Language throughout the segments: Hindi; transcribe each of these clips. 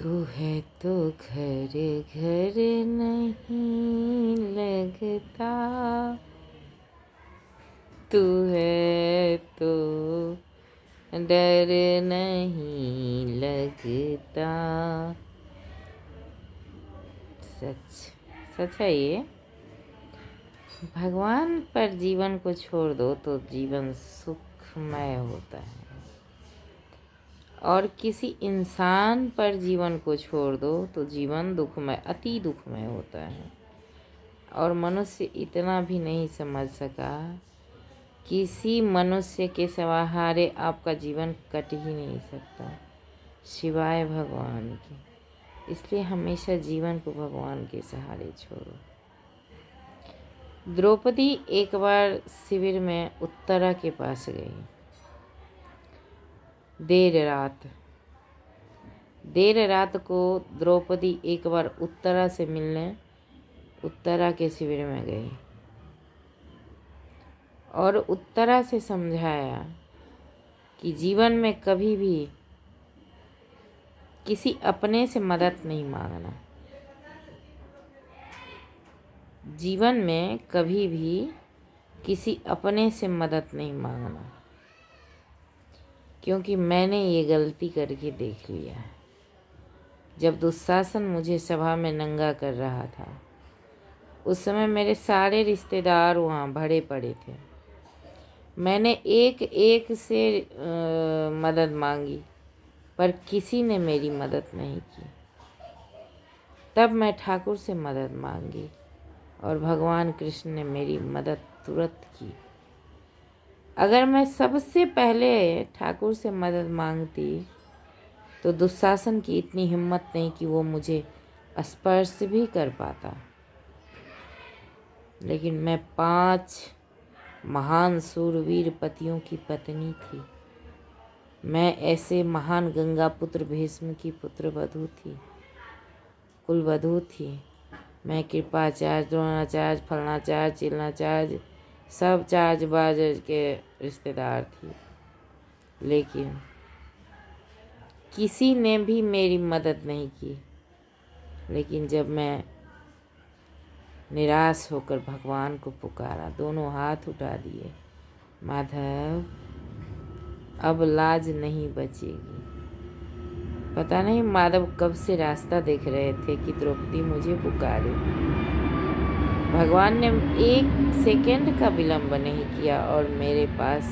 तू है तो घर घर नहीं लगता, तू है तो डर नहीं लगता। सच सच है ये। भगवान पर जीवन को छोड़ दो तो जीवन सुखमय होता है, और किसी इंसान पर जीवन को छोड़ दो तो जीवन दुखमय, अति दुखमय होता है। और मनुष्य इतना भी नहीं समझ सका, किसी मनुष्य के सहारे आपका जीवन कट ही नहीं सकता सिवाय भगवान के। इसलिए हमेशा जीवन को भगवान के सहारे छोड़ो। द्रौपदी एक बार शिविर में उत्तरा के पास गई। देर रात को द्रौपदी एक बार उत्तरा से मिलने उत्तरा के शिविर में गई और उत्तरा से समझाया कि जीवन में कभी भी किसी अपने से मदद नहीं मांगना। जीवन में कभी भी किसी अपने से मदद नहीं मांगना, क्योंकि मैंने ये गलती करके देख लिया है। जब दुशासन मुझे सभा में नंगा कर रहा था, उस समय मेरे सारे रिश्तेदार वहाँ भरे पड़े थे। मैंने एक एक से मदद मांगी, पर किसी ने मेरी मदद नहीं की। तब मैं ठाकुर से मदद मांगी और भगवान कृष्ण ने मेरी मदद तुरंत की। अगर मैं सबसे पहले ठाकुर से मदद मांगती तो दुशासन की इतनी हिम्मत नहीं कि वो मुझे स्पर्श भी कर पाता। लेकिन मैं 5 महान सूरवीर पतियों की पत्नी थी। मैं ऐसे महान गंगा पुत्र भीष्म की पुत्र वधू थी, कुलवधू थी। मैं कृपाचार्य, द्रोणाचार्य, फलनाचार्य, चिलनाचार्य, सब चार्ज बाज के रिश्तेदार थी। लेकिन किसी ने भी मेरी मदद नहीं की। लेकिन जब मैं निराश होकर भगवान को पुकारा, दोनों हाथ उठा दिए, माधव अब लाज नहीं बचेगी। पता नहीं माधव कब से रास्ता देख रहे थे कि द्रौपदी मुझे पुकारे। भगवान ने 1 सेकंड का विलंब नहीं किया और मेरे पास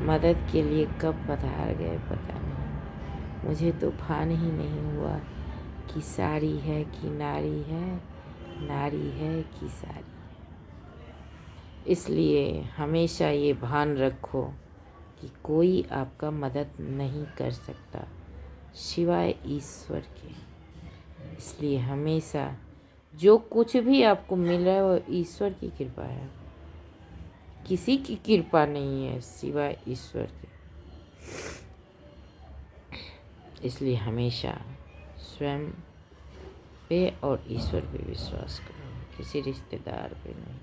मदद के लिए कब पधार गए पता नहीं। मुझे तो भान ही नहीं हुआ कि साड़ी है कि नारी है, नारी है कि साड़ी है। इसलिए हमेशा ये भान रखो कि कोई आपका मदद नहीं कर सकता सिवाय ईश्वर के। इसलिए हमेशा जो कुछ भी आपको मिल रहा है वो ईश्वर की कृपा है, किसी की कृपा नहीं है सिवाय ईश्वर के। इसलिए हमेशा स्वयं पे और ईश्वर पे विश्वास करो, किसी रिश्तेदार पे नहीं।